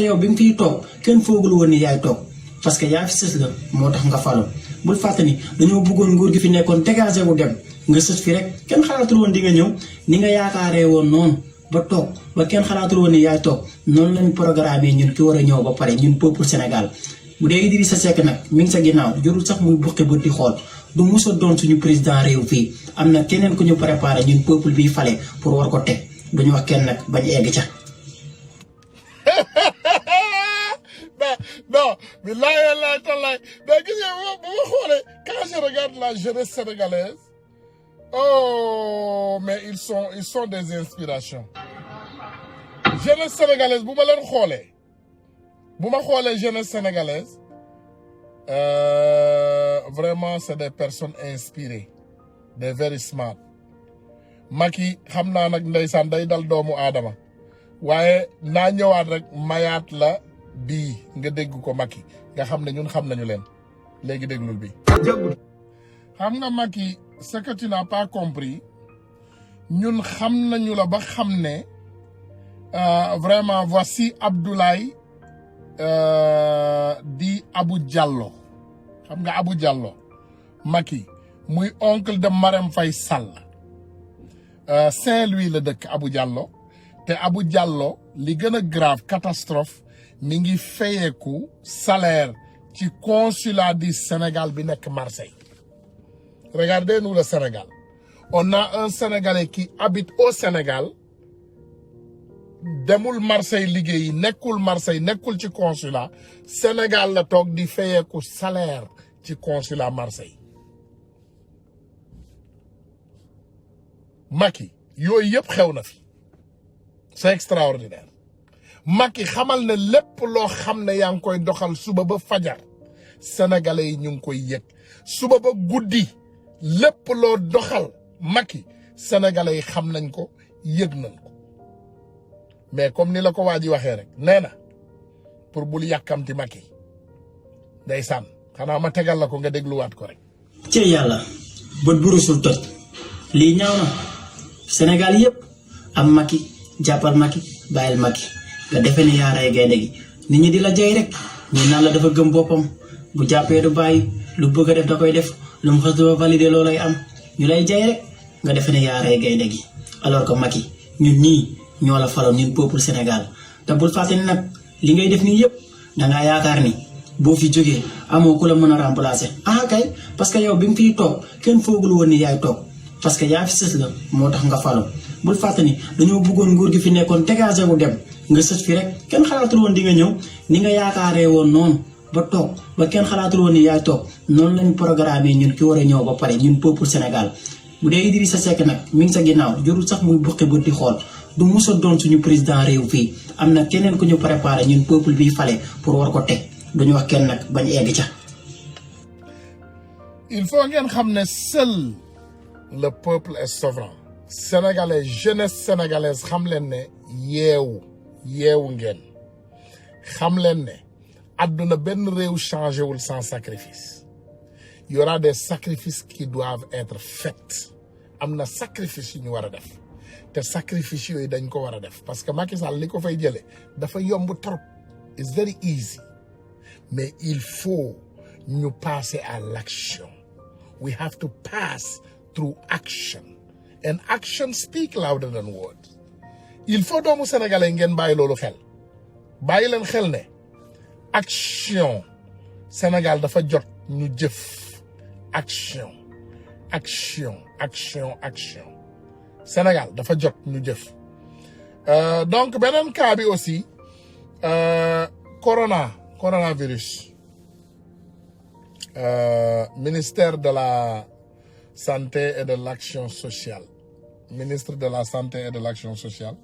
yow bi mu fiy toog kenn foogul woon ni yaay toog parce que yaa fi sës la moo tax nga falo bul fàtte ni dañoo bëggoon nguur gi fi nekkoon dégagé wu dem nga sës fi rek kenn xalaatul woon di nga ñëw ni nga yaakaaree woon noonu ba toog ba kenn xalaatul woon ni yaay toog noonu lañ programme ñun ki war a ñëw ba pare ñun peuple Sénégal bu dee Idrissa Seck nag mi ngi sa ginnaaw jurul sax muy buqi bët di xool du musa doon suñu président réew fii am na keneen ku ñu préparé ñun peuple bi fale pour war ko teg duñu wax kenn nag bañ egg ca. Non, mais là, mais quand je regarde la jeunesse sénégalaise, oh, mais ils sont des inspirations. Jeunesse sénégalaise, vous m'avez jeunesse sénégalaise, vraiment, c'est des personnes inspirées, des very smart. Macky, xamna nak ndaysan day dal doomu adama. Waye na ñëwaat rek mayat la bi nga dégg ko Macky nga xam ne ñun xam nañu leen léegi déglul bi xam nga Macky ce que tu n'as pas compris ñun xam nañu la ba xam ne vraiment voici Abdoulaye di Abou Diallo xam nga Abou Diallo Macky muy oncle de Marème Faye Sall Saint-Louis la dëkk Abou Diallo te Abou Diallo li gën a grave catastrophe mi ngi fayeeku salaire ci consulat du Sénégal bi nekk Marseille. Regardez-nous le Sénégal. On a un Sénégalais qui habite au Sénégal demul Marseille liggéeyi nekkul Marseille nekkul ci consulat Sénégal la toog di fayeeku salaire ci consulat Marseille. Macky yooyu yëpp xew na fi c'est extraordinaire. Macky xamal ne lépp loo xam ne yaa ngi koy doxal suba ba fajar sénégalais yi ñu ngi koy yëg suba ba guddi lépp loo doxal Macky sénégalais yi xam nañ ko yëg nañ ko mais comme ni la ko waa ji waxee rek nee na pour bul yàkkamti Macky ndeysaan xanaa ma tegal la ko nga dégluwaat ko rek. ci yàlla bët bu rusul toj lii ñaaw na Sénégal yëpp am Macky jàppal Macky bàyyil Macky. nga defe ne yaa rey gaynde gi nit ñi di la jay rek ñu naan la dafa gëm boppam bu jàppee du bàyyi lu bëgg a def da koy def lu mu xas dafa validé loolu lay am ñu lay jay rek nga defe ne yaa rey gaynde gi alors que Macky ñun ñii ñoo la faloon ñun peuple Sénégal te bul fàtte ni nag li ngay def nii yëpp dangaa yaakaar ni boo fi jógee amoo ku la mën a remplacer kay parce que yow bi mu fiy toog kenn foogul woon ni yaay toog parce que yaa fi sës la moo tax nga falo bul fàtte ni dañoo bëggoon nguur gi fi nekkoon dégagé wu dem nga sës fi rek kenn xalaatul woon di nga ñëw ni nga yaakaaree woon noonu ba toog ba kenn xalaatul woon ni yaay toog noonu lañ programme ñun ki war a ñëw ba pare ñun peuple Sénégal bu dee Idrissa Seck nag mi ngi sa ginnaaw jurul sax muy buqi bët di xool du musa doon suñu président réew fii am na keneen ku ñu préparé ñun peuple bi fale pour war ko teg duñu wax kenn nag bañ egg ca. Il faut ngeen xam ne seul le peuple est souverain. Sénégalais jeunesse sénégalaise xam leen ne yeewu ngeen xam leen ne àdduna benn réew changé wul sans sacrifice. Il y aura des sacrifices qui doivent être faits am na sacrifice yu ñu war a def te sacrifice yooyu dañ ko war a def parce que Macky Sall li ko fay jëlee dafa yomb trop. It's very easy mais il faut ñu passer à l'action. We have to pass through action and action speak louder than words. Il faut doomu sénégalais ngeen bàyyi loolu xel bàyyi leen xel ne action Sénégal dafa jot ñu jëf action Sénégal dafa jot ñu jëf donc beneen cas bi aussi coronavirus ministère de la santé et de l'action sociale ministre de la santé et de l'action sociale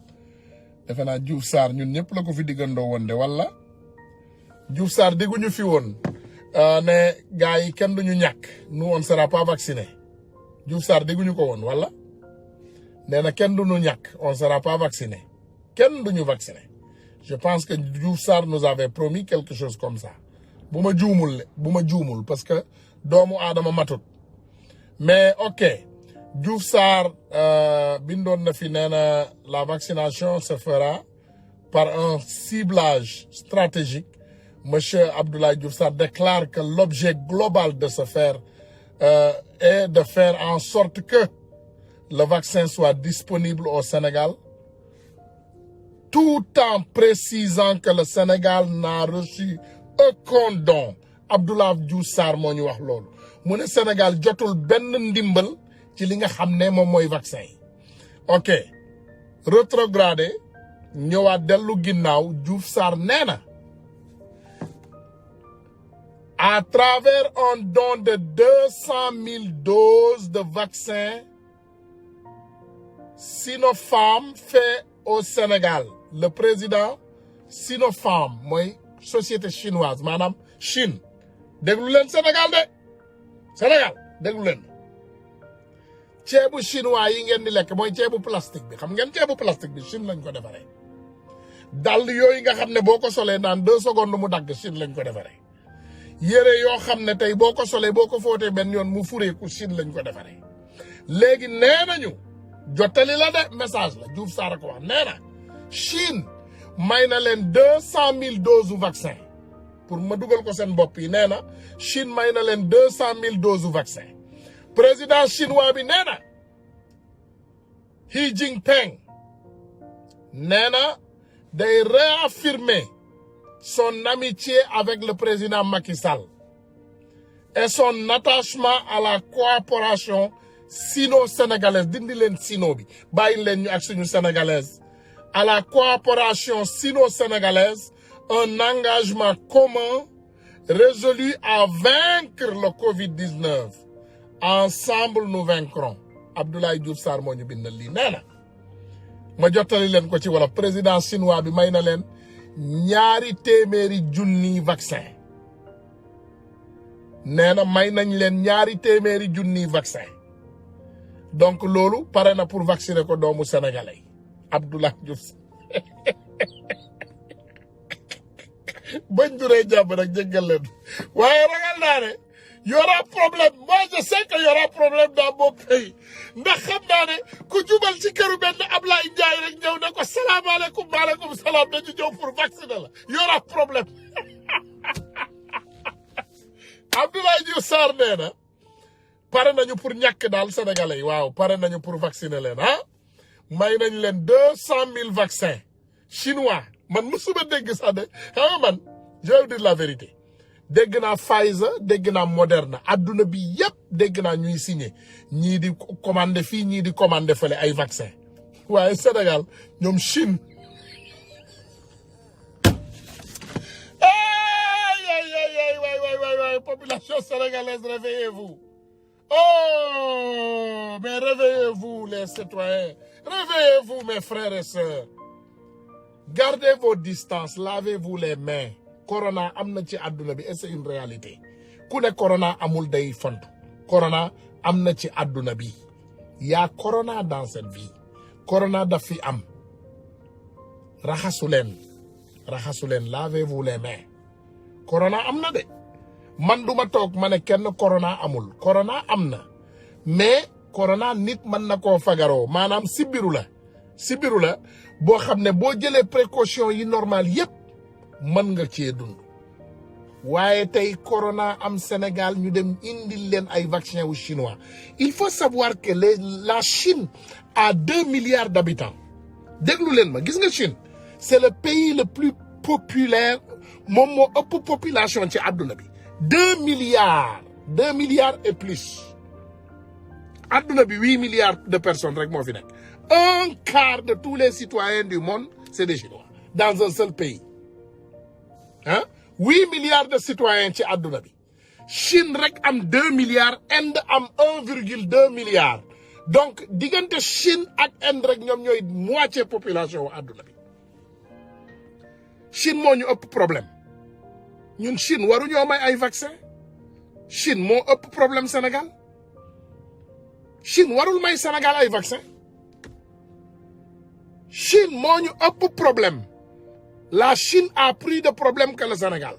defe naa Diouf Sarr ñun ñëpp la ko fi diggandoo woon de wala Diouf Sarr digguñu fi woon ne gars yi kenn duñu ñàkk nous on sera pas vacciné Diouf Sarr digguñu ko woon wala nee na kenn duñu ñàkk on sera pas vacciné kenn duñu vacciné je pense que Diouf Sarr nous avait promis quelque chose comme ça bu ma juumul parce que doomu aadama matut mais ok Diouf Sarr bindoon na fi nee na la vaccination se fera par un ciblage stratégique, M. Abdoulaye Diouf Sarr déclare que l'objet global de ce faire est de faire en sorte que le vaccin soit disponible au Sénégal, tout en précisant que le Sénégal n'a reçu aucun don. Abdoulaye Diouf Sarr moo ñu wax loolu mu ne Sénégal jotul benn ndimbal ci li nga xam ne moom mooy vaccin yi. ok rétrogradé ñëwaat dellu ginnaaw Diouf Sarr nee na à travers un don de 200 000 doses de vaccin Sinopharm fait au Sénégal. Le président Sinopharm mooy société chinoise maanaam Chine déglu leen Sénégal de Sénégal déglu leen ceebu chinois yi ngeen di lekk mooy ceebu plastique bi xam ngeen ceebu plastique bi Chine lañ ko defaree dàll yooyu nga xam ne boo ko solee naan 2 secondes mu dagg Chine lañ ko defaree yére yoo xam ne tey boo ko solee boo ko fóotee benn yoon mu fureeku Chine lañ ko defaree léegi nee nañu jottali la de message la Diouf Sarr ko wax nee na Chine may na leen 200 000 doses vaccin pour ma dugal ko seen bopp yi nee na Chine may na leen 200 000 doses vaccin président chinois bi nee na Xi Jinping nee na day réaffirmer son amitié avec le président Macky Sall et son attachement à la coopération sino-sénégalaise dindi leen sino bi bàyyi leen ñu ak suñu sénégalaise à la coopération sino-sénégalaise un engagement commun résolu à vaincre le Covid-19 ensemble nous vaincrons Abdoulaye Diouf Sarr moo ñu bindal lii nee na ma jottali leen ko ci wala président chinois bi may na leen 200 000 vaccin nee na may nañ leen 200 000 vaccin donc loolu pare na pour vacciner ko doomu sénégalais Abdoulaye Diouf bañ duree jàmm nag jéggal leen waaye ragal naa ne y aura problème moi je sais que y aura problème dans mon pays ndax xam naa ne ku jubal ci këru benn Ablaye Ndiaye rek ñëw ne ko salaamaaleykum maaleykum salaam dañu ñëw pour vacciner la y aura problème Abdoulaye Diouf Sarr nee na pare nañu pour ñàkk daal sénégalais yi waaw pare nañu pour vacciner leen may nañ leen 200 000 vaccins chinois man musuma dégg sax de xam nga man je vais dire la vérité dégg naa Pfizer dégg naa Moderna adduna bi yëpp dégg naa ñuy signé ñii di commandé fii ñii di commandé fële ay vaccin waaye Sénégal ñoom Chine ay population sénégalaise réveillez-vous oh mais réveillez-vous les citoyens réveillez-vous mes frères et sœurs gardez vos distances lavez-vous les mains corona am na ci àdduna bi et c'est une réalité ku ne corona amul day font corona am na ci àdduna bi y'a corona dans cette vie corona daf fi am raxasu leen lavez-vous les mains corona am na de man duma toog ma ne kenn corona amul corona am na mais corona nit mën na koo fagaroo maanaam sibiru la boo xam ne boo jëlee précaution yi normal yépp mën nga cee dund waaye tey corona am Sénégal ñu dem indil leen ay vaccin wu chinois il faut savoir que la Chine a 2 milliards d'habitants déglu leen ma gis nga Chine c'est le pays le plus populaire moom moo ëpp population ci àdduna bi 2 milliards et plus àdduna bi 8 milliards de personnes rek moo fi nekk 1/4 de tous les citoyens du monde c'est des Chinois dans un seul pays 8 milliards de citoyens ci àdduna bi Chine rek am 2 milliards Inde am 1,2 milliard donc diggante Chine ak Inde rek ñoom ñooy moitié population wu àdduna bi Chine moo ñu ëpp problème ñun Chine waruñoo may ay vaccin Chine moo ëpp problème Sénégal Chine warul may Sénégal ay vaccin Chine moo ñu ëpp problème la Chine a plus de problème que le Sénégal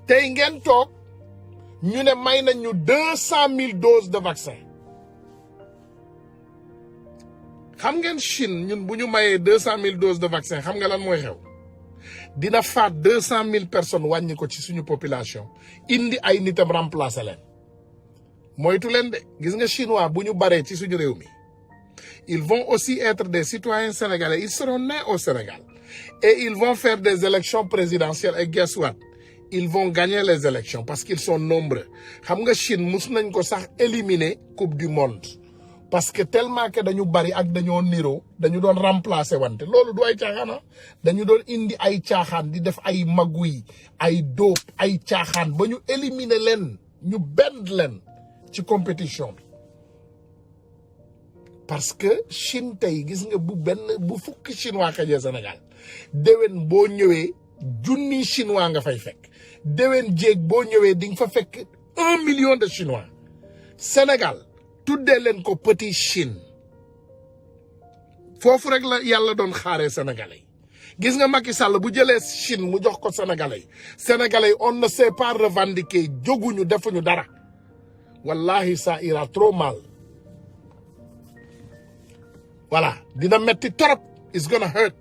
tey ngeen toog ñu ne may nañ ñu 200 000 doses de vaccin xam ngeen Chine ñun bu ñu mayee 200,000 doses de vaccin xam nga lan mooy xew dina faat 200,000 personnes wàññi ko ci suñu population indi ay nitam remplacer leen moytu leen de gis nga chinois bu ñu baree ci suñu réew mi ils vont aussi être des citoyens sénégalais ils seront nés au Sénégal et ils vont faire des élections présidentielles et guess what ils vont gagner les élections parce qu'ils sont nombreux xam nga Chine mus nañ ko sax éliminer coupe du monde parce que tellement que dañu bari ak dañoo niro dañu doon remplacer wante loolu du ay caaxaan dañu doon indi ay caaxaan di def ay magouille ay dóob ay caaxaan ba ñu éliminer leen ñu bend leen ci compétition bi parce que Chine tey gis nga bu fukki chinois kajee Sénégal déwén boo ñëwee junni chinois nga fay fekk déwén jéeg boo ñëwee di nga fa fekk 1 million de chinois Sénégal tuddee leen ko petit Chine foofu rek la yàlla doon xaaree sénégalais gis nga Macky Sall bu jëlee Chine mu jox ko sénégalais on ne sait pas revendiquer jóguñu defuñu dara wallahi ça ira trop mal voilà dina metti trop it's gonna hurt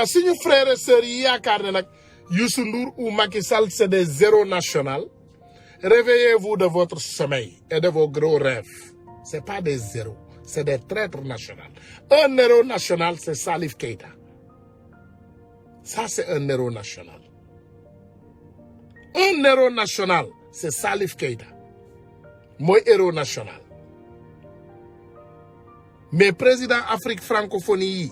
suñu frères et sœurs yi yaakaar ne nag Youssou Ndour ou Macky Sall c'est des héros nationaux réveillez-vous de votre sommeil et de vos gros rêves c'est pas des héros c'est des traîtres nationaux un héros national c'est Salif Keita ça c'est un héros national c'est Salif Keita mooy héros national mais président Afrique francophonie yi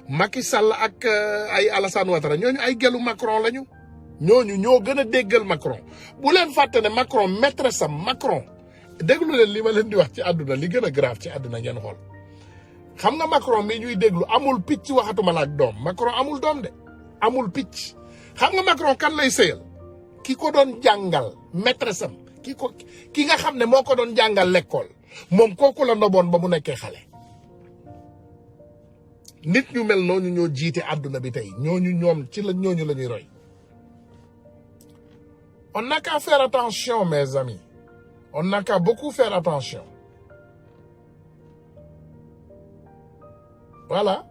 Macky Sall ak ay Alassane Ouattara ñooñu ay gelu Macron lañu ñooñu ñoo gën a déggal Macron bu leen fàtte ne Macron maîtresse am Macron déglu leen li ma leen di wax ci àdduna li gën a grave ci àdduna ngeen xool xam nga Macron mi ñuy déglu amul picc waxatuma la ak doom Macron amul doom de amul picc xam nga Macron kan lay sëyal ki ko doon jàngal maîtresse am ki nga xam ne moo ko doon jàngal l'école moom kooku la ndoboon ba mu nekkee xale nit ñu mel noonu ñoo jiite àdduna bi tey ñooñu la ñuy roy on n'a qu'à faire attention mes amis on n'a qu'à beaucoup faire attention voilà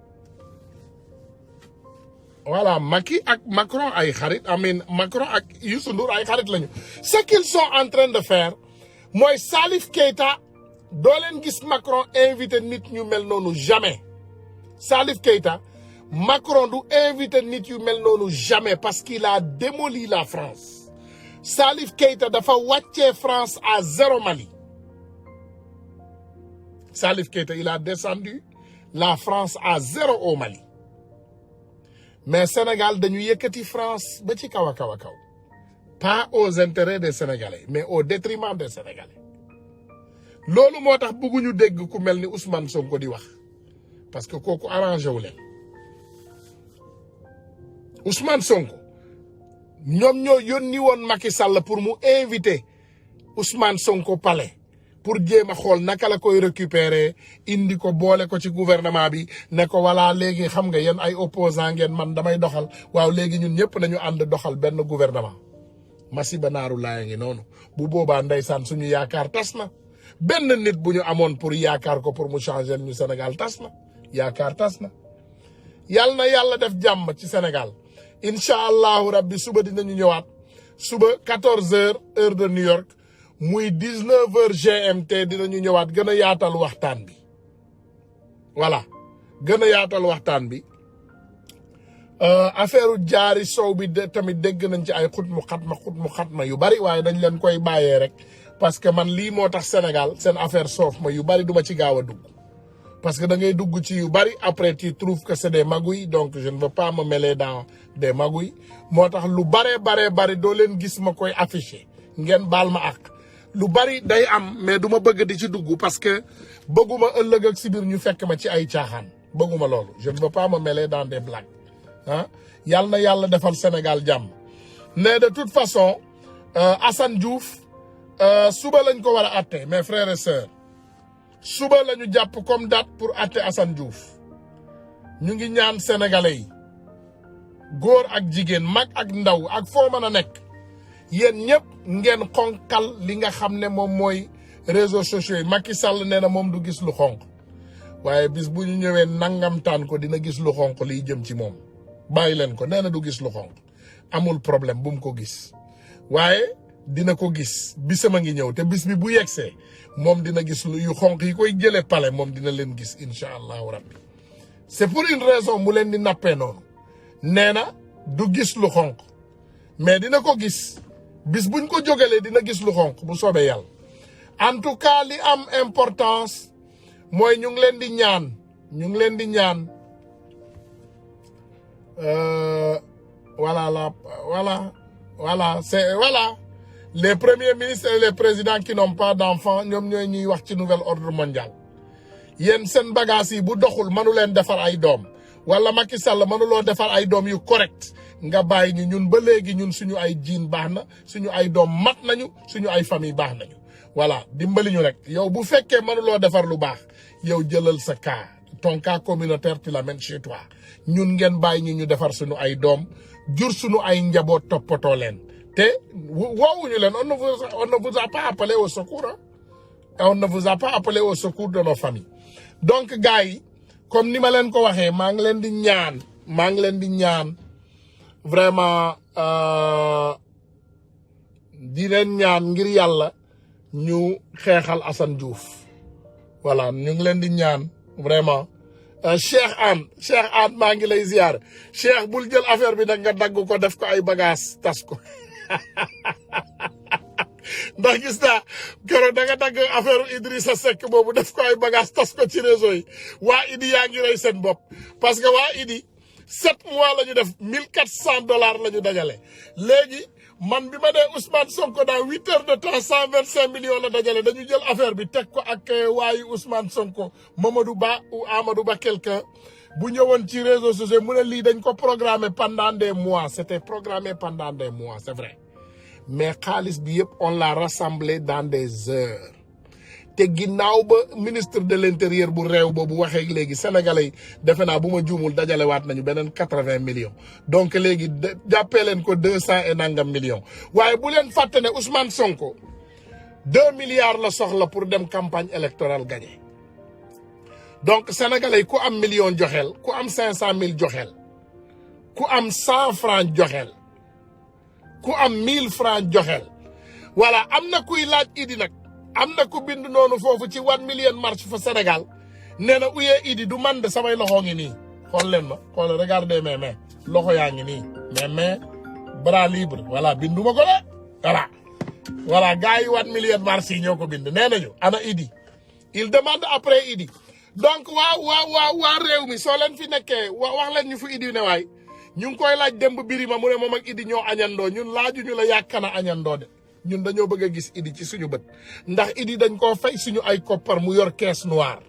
Macky ak Macron ay xarit Macron ak Youssou Ndour ay xarit lañu ce qu'ils sont en train de faire mooy Salif Keita doo leen gis Macron invité nit ñu mel noonu jamais Salif Keita Macron du invité nit yu mel noonu jamais parce qu'il a démoli la France Salif Keita dafa wàccee France à 0 Mali Salif Keita il a descendu la France à 0 au Mali mais Sénégal dañu yëkkati France ba ci kaw a kaw a kaw pas aux intérêts des Sénégalais mais au détriment des Sénégalais loolu moo tax bëgguñu dégg ku mel ni Ousmane Sonko di wax parce que kooku arrangé wu leen Ousmane Sonko ñoom ñoo yónni woon Macky Sall pour mu inviter Ousmane Sonko palais pour jéem a xool naka la koy récupérer indi ko boole ko ci gouvernement bi ne ko voilà léegi xam nga yéen ay opposant ngeen man damay doxal waaw léegi ñun ñëpp nañu ànd doxal benn gouvernement masiba naaru laaya ngi noonu bu boobaa ndeysaan suñu yaakaar tas na benn nit bu ñu amoon pour yaakaar ko pour mu changer ñu Sénégal tas na yaakaar tas na yàlla na yàlla def jàmm ci Sénégal incha allahu rabbi suba dinañu ñëwaat suba 14h heure de New York muy 19h GMT dinañu ñëwaat gën a yaatal waxtaan bi voilà gën a yaatal waxtaan bi affaire jaari sow bi tamit dégg nañ ci ay xutmu xatma yu bari waaye dañ leen koy bàyyee rek parce que man lii moo tax Sénégal seen affaire soof ma yu bari duma ci gaaw a dugg parce que da ngay dugg ci yu bari après tu trouves que c'est des magouilles donc je ne veux pas me mêler dans des magouilles moo tax lu bari doo leen gis ma koy afficher ngeen baal ma ak lu bari day am mais du ma bëgg di ci dugg parce que bëgguma ëllëg ak si biir ñu fekk ma ci ay caaxaan bëgguma loolu je ne veux pas me mêler dans des blagues ah yàlla na yàlla defal Sénégal jàmm mais de toute façon Assane Diouf suba lañ ko war a atte mes frères et sœurs suba la ñu jàpp comme date pour atte Assane Diouf ñu ngi ñaan sénégalais yi góor ak jigéen mag ak ndaw ak foo mën a nekk yéen ñëpp ngeen xonkal li nga xam ne moom mooy réseaux sociaux yi Macky Sall nee na moom du gis lu xonk waaye bis bu ñu ñëwee nangamtaan ko dina gis lu xonq liy jëm ci moom bàyyi leen ko nee na du gis lu xonq amul problème bu mu ko gis waaye dina ko gis bisama ngi ñëw te bis bi bu yegsee moom dina gis lu yu xonq yi koy jëlee pale moom dina leen gis incha allahu rabbi c'est pour une raison mu leen di nappee noonu nee na du gis lu xonq mais dina ko gis bis buñ ko jógalee dina gis lu xonq bu soobee yàlla en tout cas li am importance mooy ñu ngi leen di ñaan voilà les premiers ministres et les présidents qui n'ont pas d'enfants ñoom ñooy ñuy wax ci nouvel ordre mondial yéen seen bagages yi bu doxul mënu leen defar ay doom wala Macky Sall mënuloo defar ay doom yu correct nga bàyyi ñu ñun ba léegi ñun suñu ay jiin baax na suñu ay doom mat nañu suñu ay famille baax nañu voilà dimbali ñu rek yow bu fekkee mënuloo defar lu baax yow jëlal sa cas ton cas communautaire tu l'amènes chez toi ñun ngeen bàyyi ñu defar suñu ay doom jur suñu ay njaboot toppatoo leen te woowuñu leen on ne vous a pas appelé au secours on ne vous a pas appelé au secours de nos familles donc gars yi comme ni ma leen ko waxee maa ngi leen di ñaan vraiment di leen ñaan ngir yàlla ñu xeexal Assane Diouf voilà ñu ngi leen di ñaan vraiment Cheikh Anne maa ngi lay ziar Cheikh bul jël affaire bi nag nga dagg ko def ko ay bagages tas ko ndax gis naa keroog da nga dagg affaire Idrissa Seck boobu def ko ay bagages tas ko ci réseau yi waa Idi yaa ngi rey seen bopp parce que waa Idi 7 mois la ñu def $1400 la ñu dajale léegi man bi ma dee Ousmane Sonko dans 8 heures de temps 125 millions la dajale dañu jël affaire bi teg ko ak waayu Ousmane Sonko Mamadou Ba ou Amadou Ba quelqu'un bu ñëwoon ci réseaux sociaux mu ne lii dañ ko programmé pendant des mois c'était programmé pendant des mois c'est vrai mais xaalis bi yëpp on l'a rassemblé dans des heures te ginnaaw ba ministre de l'intérieur bu réew boobu waxee léegi sénégalais yi defe naa bu ma juumul dajalewaat nañu beneen 80 millions donc léegi jàppee leen ko 200 et nangam millions waaye bu leen fàtte ne Ousmane Sonko 2 milliards la soxla pour dem campagne électorale gagné donc sénégalais yi ku am million joxeel ku am 500 000 joxeel ku am 100 francs joxeel ku am 1000 francs joxeel voilà am na kuy laaj Idi nag am na ku bind noonu foofu ci 1 million marche fa Sénégal nee na uyee Idi du man de samay loxo ngi nii xool leen ma xool regardez mes mains loxo yaa ngi nii mais bras libre voilà binduma ko de voilà gars yi 1 million marche yi ñoo ko bind nee nañu ana Idi il demande après Idi donc waa réew mi soo leen fi nekkee wax leen ñu fu Idi ne waay ñu ngi koy laaj démb Birima mu ne moom ak Idi ñoo añandoo ñun laajuñu la yàkkana añandoo de ñun dañoo bëgg a gis Idi ci suñu bët ndax Idi dañ koo fay suñu ay koppar mu yor caisse noire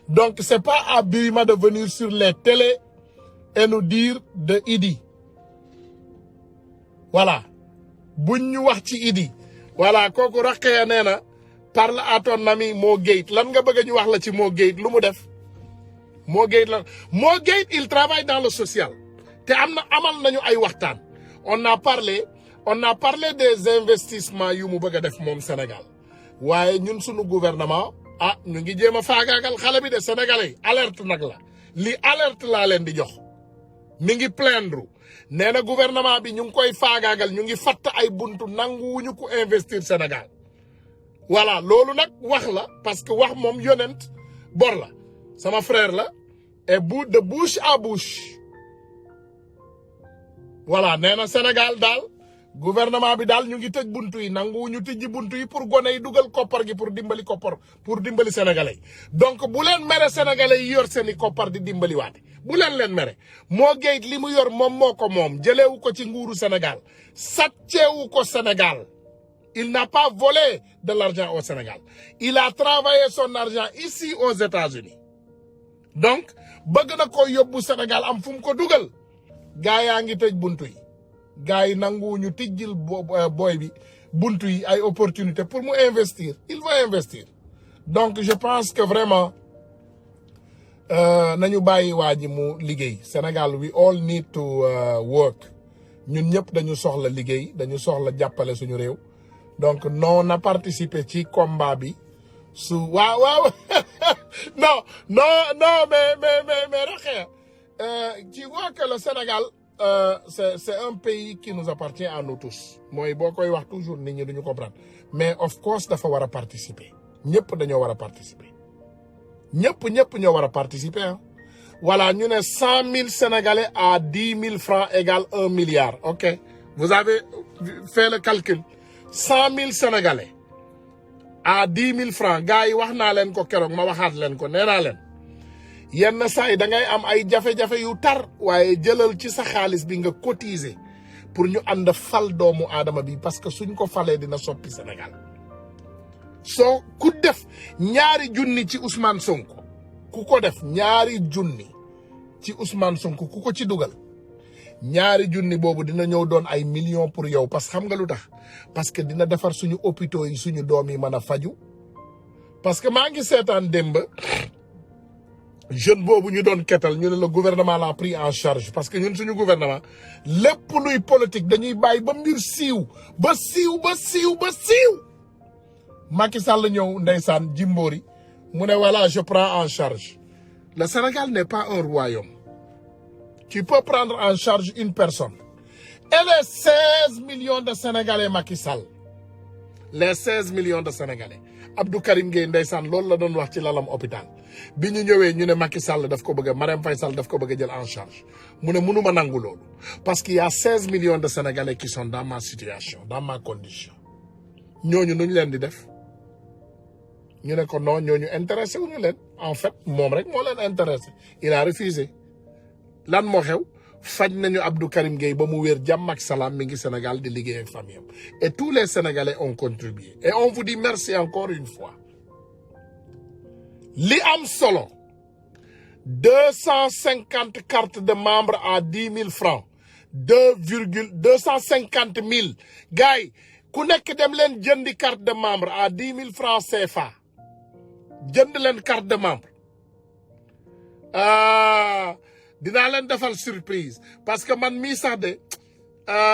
donc c'est pas à Birima de venir sur les télés et nous dire de Idi voilà buñ ñu wax ci Idi voilà kooku Rakhaya nee na parle à ton ami Mo Gates lan nga bëgg ñu wax la ci Mo Gates lu mu def Mo Gates il travaille dans le social te amal nañu ay waxtaan on a parlé des investissements yu mu bëgg a def moom Sénégal waaye ñun suñu gouvernement ñu ngi jéem a faagaagal xale bi de Sénégalais alerte nag la li alerte laa leen di jox mi ngi plaindre nee na gouvernement bi ñu ngi koy faagaagal ñu ngi fatt ay buntu nanguwuñu ko investir Sénégal voilà loolu nag wax la parce que wax moom yonent bor la sama frère la et de bouche à bouche voilà nee na Sénégal daal gouvernement bi daal ñu ngi tëj buntu yi nanguwuñu tijji buntu yi pour gone yi dugal koppar gi pour dimbali sénégalais donc bu leen mere sénégalais yi yor seeni koppar di dimbali waate bu leen mere Mo Gates li mu yor moom jëleewu ko ci nguuru Sénégal sàcceewu ko Sénégal il n'a pas volé de l'argent au Sénégal il a travaillé son argent ici aux États-Unis donc bëgg na ko yóbbu Sénégal am fu mu ko dugal gaa yaa ngi tëj buntu yi gars yi nanguwuñu tijjil booy bi buntu yi ay opportunité pour mu investir il va investir donc je pense que vraiment nañu bàyyi waa ji mu liggéey Sénégal we all need to work ñun ñëpp dañu soxla liggéey dañu soxla jàppale suñu réew donc non na participer ci combat bi su waaw Non, non, non, mais Rokhaya, tu vois que le Sénégal, c'est un pays qui nous appartient à nous tous. Moi, beaucoup wax toujours nit ñi duñu comprendre. Mais of course dafa war a participer. ñëpp dañoo war a participer. ñëpp ñoo war a participer. Hein? Voilà, ñu ne 100 000 Sénégalais à 10 000 francs égale 1 milliard. OK. Vous avez fait le calcul. 100 000 Sénégalais à 10 000 francs. Gars yi wax naa leen ko keroog ma waxaat leen ko nee naa leen. yenn saa yi da ngay am ay jafe-jafe yu tar waaye jëlal ci sa xaalis bi nga cotiser pour ñu ànd fal doomu aadama bi parce que suñ ko falee dina soppi Sénégal soo ku def ñaari junni ci Ousmane Sonko ku ko def ñaari junni ci Ousmane Sonko ku ko ci dugal ñaari junni boobu dina ñëw doon ay millions pour yow parce que xam nga lu tax parce que dina defar suñu hôpitaux yi suñu doom yi mën a faju parce que maa ngi seetaan démb jeune boobu ñu doon kettal ñu ne le gouvernement l'a pris en charge parce que ñun suñu gouvernement lépp luy politique dañuy bàyyi ba mbir siiw ba siiw Macky Sall ñëw ndeysaan Jimbori mu ne voilà je prends en charge le Sénégal n'est pas un royaume tu peux prendre en charge une personne et les 16 millions de Sénégalais Macky Sall les 16 millions de Sénégalais Abdou Karim Gueye ndeysaan loolu la doon wax ci lalam hôpital bi ñu ñëwee ñu ne Macky Sall daf ko bëgg a Marème Faye Sall daf ko bëgg a jël en charge mu ne mënuma nangu loolu parce qu'il y a 16 millions de Sénégalais qui sont dans ma situation dans ma condition ñooñu nuñ leen di def ñu ne ko non ñooñu intéressé wuñu leen en fait moom rek moo leen intéressé il a refusé lan moo xew faj nañu Abdou Karim Gueye ba mu wér jàmm ak salaam mi ngi Sénégal di liggéey ak famille am et tous les Sénégalais ont contribué et on vous dit merci encore une fois li am solo 250 cartes de membres à 10 000 francs 250 000 gars yi ku nekk dem leen jëndi carte de membre à 10 000 francs CFA jënd leen carte de membre dinaa leen defal surprise parce que man mii sax de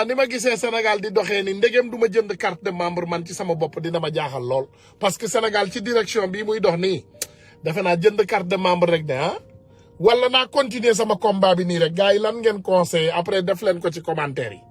ni ma gisee Sénégal di doxee ni ndegem du ma jënd carte de membre man ci sama bopp dina ma jaaxal lool parce que Sénégal ci direction bii muy dox nii defe naa jënd carte de membre rek de wala naa continuer sama combat bi nii rek gars yi lan ngeen conseillé après def leen ko ci commentaire yi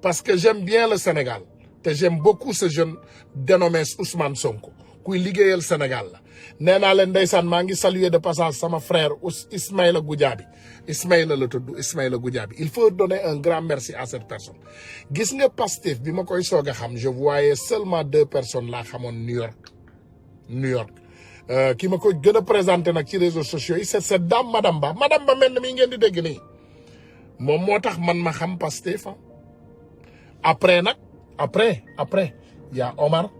parce que j'aime bien le Sénégal te j'aime beaucoup ce jeune dénommé Ousmane Sonko kuy liggéeyal Sénégal la nee naa leen ndeysaan maa ngi saluer de passage sama frère Ismaïla Goudiaby Ismaïla la tudd Ismaïla Goudiaby il faut donner un grand merci à cette personne gis nga Pastef bi ma koy soog a xam je voyais seulement 2 personnes laa xamoon New York ki ma ko gën a présenté nag ci réseaux sociaux yi c'est cette dame madame Ba mel na mi ngeen di dégg nii moom moo tax man ma xam Pastef après y a Omar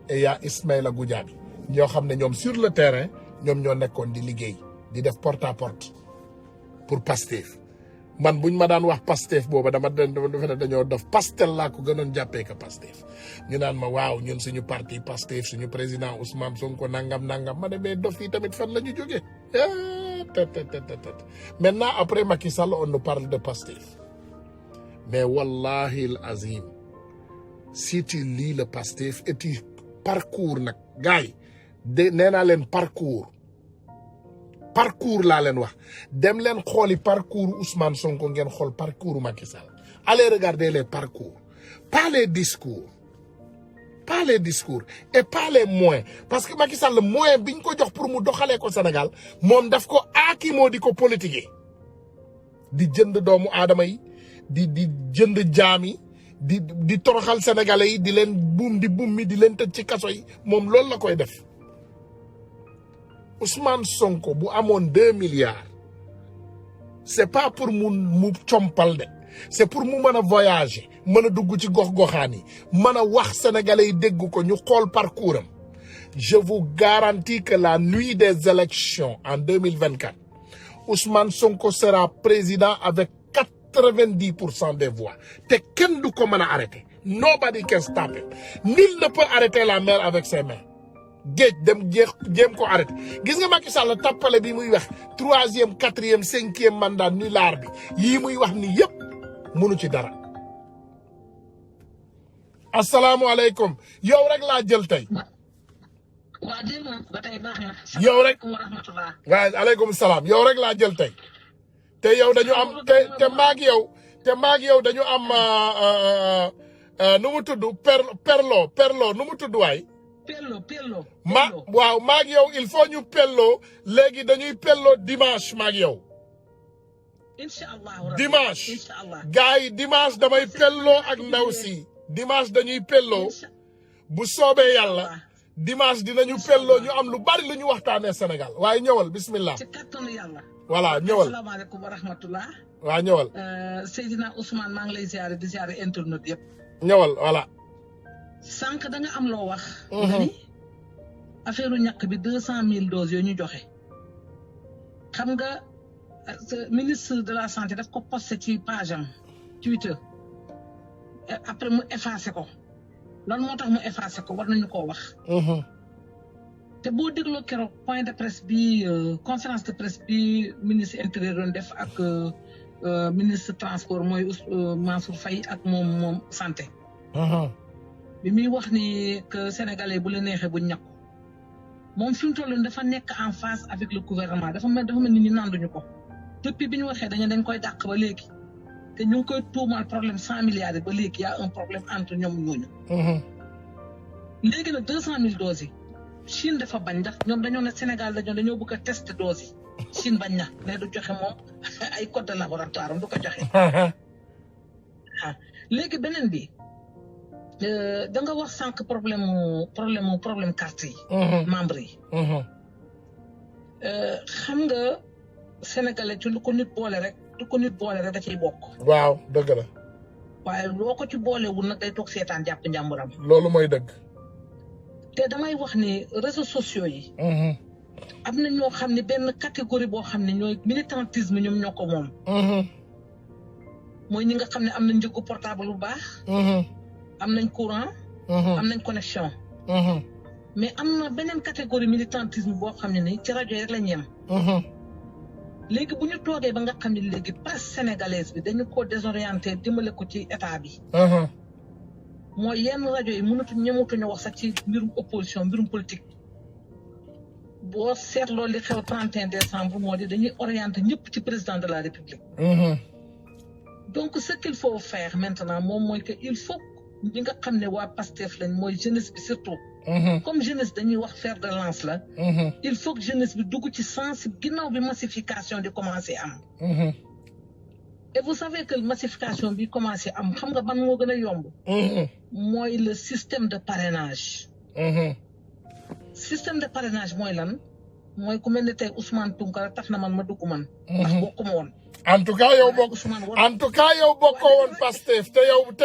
et y a Ismaïla Goudiaby ñoo xam ne ñoom sur le terrain ñoom ñoo nekkoon di liggéey di def porte à porte pour Pastef man buñ ma daan wax Pastef booba dama defe ne dañoo def Pastel laa ko gënoon jàppee que Pastef ñu naan ma waaw ñun suñu parti Pastef suñu président Ousmane Sonko nangam ma ne mais dof yi tamit fan la ñu jógee maintenant après Macky Sall on nous parle de Pastef mais wallahi al azim si tu lis le Pastef et tu parcours nag gars yi de nee naa leen parcours laa leen wax dem leen xooli parcours Ousmane Sonko ngeen xool parcours Macky Sall allez regarder les parcours pas les discours et pas les moyens parce que Macky Sall moyen biñ ko jox pour mu doxalee ko Sénégal moom daf ko aaki moo di ko politiquer di jënd doomu aadama yi di jënd jaam yi di toroxal sénégalais yi di leen buum mi di leen tëj ci kaso yi moom loolu la koy def Ousmane Sonko bu amoon 2 milliards c'est pas pour mu compal de c'est pour mu mën a voyager mën a dugg ci gox-goxaan yi mën a wax sénégalais yi dégg ko ñu xool parcours am je vous garantis que la nuit des élections en 2024 Ousmane Sonko sera président avec 90% des voix te kenn du ko mën a arrêter nobody can stop it nul ne peut arrêter la mer avec ses mains géej dem jéem ko arrêter gis nga Macky Sall tappale bi muy wax 3e 4e 5e mandat nulard bi yii muy wax ni yëpp mënu ci dara asalaamualeykum yow rek laa jël tey waa dégg nga ba tey baax na. yow rek wa rahmatullah. waaye aleykum salaam yow rek laa jël tey te yow dañu am te maag yow dañu am nu mu tudd perlo nu mu tudd waay. pello. waaw maag yow il faut ñu pello léegi dañuy pello dimanche maag yow. inshallah dimanche inshallah gars yi dimanche damay pello ak ndaw si dimanche dañuy pello bu soobee yàlla dimanche dinañu pello ñu am lu bari lu ñu waxtaanee Sénégal waaye ñëwal bismillah. ci kattanu yàlla. voilà ñëwal asalaamaaleykum wa rahmatullah. waaw ñëwal. Seydina Ousmane maa ngi lay ziare di ziare internet yëpp. ñëwal voilà. sànq da nga am loo wax. nga ni affaire ñàkk bi 200,000 doses yooyu ñu joxe. xam nga ministre de la santé daf ko posté ci page am Twitter après mu effacé ko lan moo tax mu effacé ko war nañu koo wax. te boo dégloo keroog point de presse bi conférence de presse bi ministre intérieur doon def ak ministre transport mooy Mansour Faye ak moom santé. bi muy wax ni que sénégalais bu la neexee bu ñàkk moom fi mu toll dafa nekk en phase avec le gouvernement dafa mel ni ñu nanduñu ko depuis bi ñu waxee dañ koy dàq ba léegi te ñu ngi koy tuumaal problème 100 milliards ba léegi y a un problème entre ñoom ñooñu. léegi nag 200,000 doses yi Chine dafa bañ ndax ñoom dañoo ne Sénégal dañoo bëgg a tester doses yi Chine bañ na ne du joxe moom ay code de laboratoire am du ko joxe. léegi beneen bi. da nga wax sànq problème carte yi. membre yi. xam nga sénégalais ci lu ko nit boole rek da ciy bokk. waaw dëgg la. waaye loo ko ci boolewul nag day toog seetaan jàpp njàmburam. loolu mooy dëgg. te damay wax ni réseaux sociaux yi. am na ñoo xam ne benn catégorie boo xam ne ñooy militantisme ñoom ñoo ko moom. mooy ñi nga xam ne am na njëgu portable bu baax. am nañ courant. am nañ connexion. mais am na beneen catégorie militantisme boo xam ne ni ci rajo yi rek la ñu yem. léegi bu ñu toogee ba nga xam ne léegi presse sénégalaise bi dañu ko désorienté dimbale ko ci état bi. mooy yenn rajo yi ñëmatuñu wax sax ci mbirum opposition mbirum politique. boo seetloo li xew 31 décembre moo di dañuy orienté ñëpp ci président de la république. donc ce qu'il faut faire maintenant moom mooy que il faut. ñi nga xam ne waa Pastef lañ mooy jeunesse bi surtout. comme jeunesse dañuy wax fer de lance la. il faut que jeunesse bi dugg ci sens ginnaaw bi massification di commencé am. et vous savez que massification bi commencé am xam nga ban moo gën a yomb. mooy le système de parrainage. système de parrainage mooy lan mooy ku mel ne tey Ousmane Tounkara tax na man ma dugg man. ndax bokkuma woon. en tout cas yow bokkoo woon Pastef te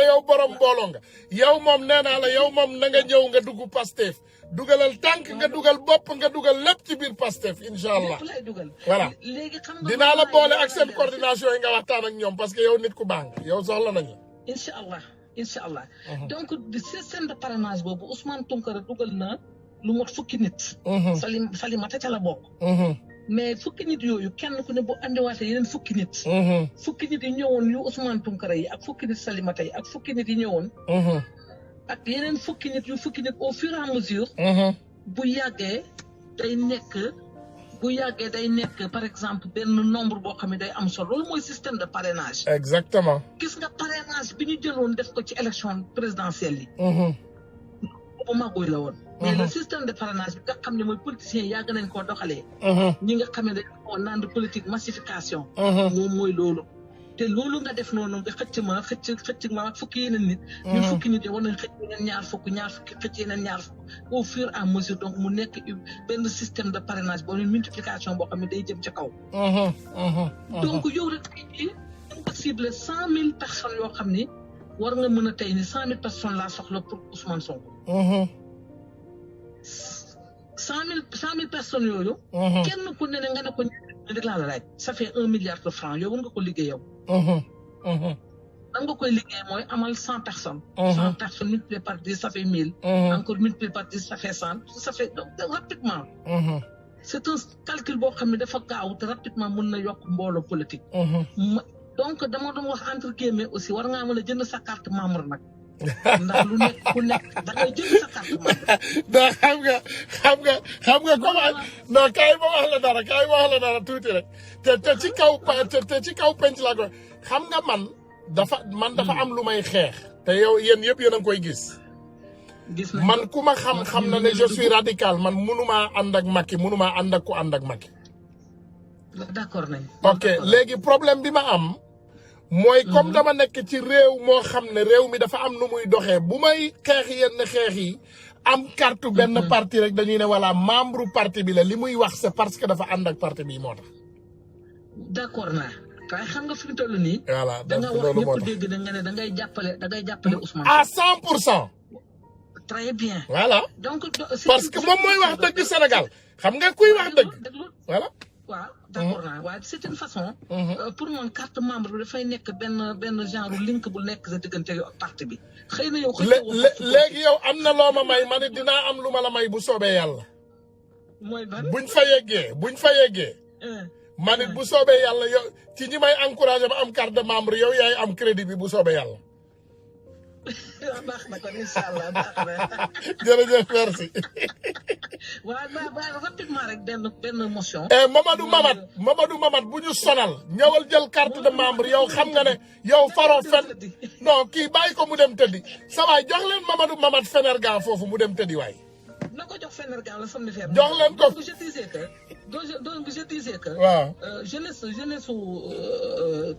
yow borom mbooloo nga yow moom nee naa la yow moom na nga ñëw nga dugg Pastef dugalal tànk nga dugal bopp nga dugal lépp ci biir Pastef incha allah voilà dinaa la boole ak seen coordination yi nga waxtaan ak ñoom parce que yow nit ku baax nga yow soxla nañu. incha allah donc système de parrainage boobu Ousmane Tounkara dugal na lu mot fukki nit. Salimata ca la bokk. mais fukki nit yooyu kenn ku ne bu andiwaatee yeneen fukki nit. fukki nit yi ñëwoon yu Ousmane Tounkara yi ak fukki nit Salimata yi ak fukki nit yi ñëwoon. ak yeneen fukki nit au fur et à mesure. bu yàggee day nekk par exemple benn nombre boo xam ne day am solo loolu mooy système de parrainage. exactement. gis nga parrainage bi ñu jëloon def ko ci élection présidentielle yi. boobu Maguy la woon. mais le système de parrainage bi nga xam ne mooy politiciens yàgg nañ koo doxalee. ñi nga xam ne dañ koo naan de politique massification. moom mooy loolu. te loolu nga def noonu nga xëcc ma ak fukki yeneen nit. ñun fukki nit yi war nañ xëcc yeneen ñaar fukk xëcc yeneen ñaar fukk au fur et à mesure donc mu nekk benn système de parrainage boo multiplication boo xam ne day jëm ca kaw. donc yow rek tey nga ciblé 100,000 personnes yoo xam ni war nga mën a tey ni 100,000 personnes laa soxla pour Ousmane Sonko. 100,000 personnes yooyu. kenn ku ne nga ne ko rek laa la laaj. ça fait 1 milliard de francs yow war nga ko liggéey yow. nan nga koy liggéey mooy amal 100 personnes. 100 personnes multiplié par 10 ça fait 1000. encore multiplié par 10 ça fait 100 ça fait donc rapidement. c'est un calcul boo xam ne dafa gaaw te rapidement mën na yokk mbooloo politique. donc dama doon wax entre guillemets aussi war ngaa mën a jënd sa carte membre nag. ndax lu nekk ku nekk da ngay jël sa carte membre. non xam nga comment non kaay ma wax la dara tuuti rek te ci kaw penc laa ko xam nga man dafa am lu may xeex te yow yéen yëpp yéen a ngi koy gis. gis nañ man ku ma xam na ne je suis radical man mënumaa ànd ak Macky mënumaa ànd ak ku ànd ak Macky. d'accord nañ. ok léegi problème bi ma am. mooy comme dama nekk ci réew moo xam ne réew mi dafa am nu muy doxee bu may xeex yenn xeex yi am carte benn parti rek dañuy ne voilà membre parti bi la li muy wax c'est parce que dafa ànd ak parti bi moo tax. d'accord naa waaye xam nga fi mu toll nii. voilà da nga donc wax loolu moo ñëpp tax dégg na nga ne da ngay jàppale Ousmane. à 100%. très bien. voilà donc parce que moom mooy wax dëgg Sénégal xam nga kuy wax dëgg. voilà. waaw d'accord naa waaye c'est une façon. pour man carte membre bi dafay nekk benn genre link bu nekk sa diggante parti bi. xëy na yow léegi yow am na loo ma may man it dinaa am lu ma la may bu soobee yàlla. mooy ban buñ fa yeggee. man it bu soobee yàlla yow ci ñi may encouragé ba am carte de membre yow yaay am crédit bi bu soobee yàlla. baax na kon incha allah baax na. jërëjëf merci. waaw rapidement rek benn motion. Mamadou Mamat bu ñu sonal ñëwal jël carte de membre yow xam nga ne yow faroo fen non kii bàyyi ko mu dem tëddi sa waay jox leen Mamadou Mamat Fenergan foofu mu dem tëddi waay. na ko jox Fenergan la somnifère. jox leen ko donc je disais que. waaw jeunesse su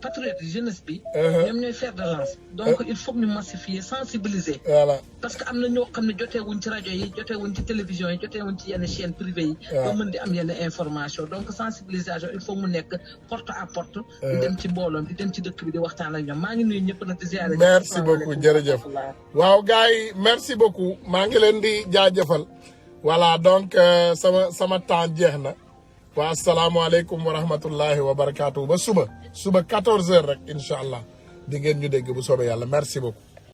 patriote jeunesse bi. ñoom ñooy fer de lance. donc il faut ñu massifier sensibiliser. voilà parce que am na ñoo xam ne joteewuñ ci rajo yi joteewuñ ci télévision yi joteewuñ ci yenn chaîne privée yi. ba mën di am yenn information donc sensibilisation il faut mu nekk porte à porte. di dem ci mbooloom di dem ci dëkk bi di waxtaan ak ñoom maa ngi nuyu ñëpp nag di ziare. merci beaucoup jërëjëf. waaw gars yi merci beaucoup maa ngi leen di jaajëfal. voilà donc sama temps jeex na. wa asalaamaaleykum wa rahmatullahi wa barakaatu ba suba 14h rek incha allah di ngeen ñu dégg bu soobee yàlla merci beaucoup.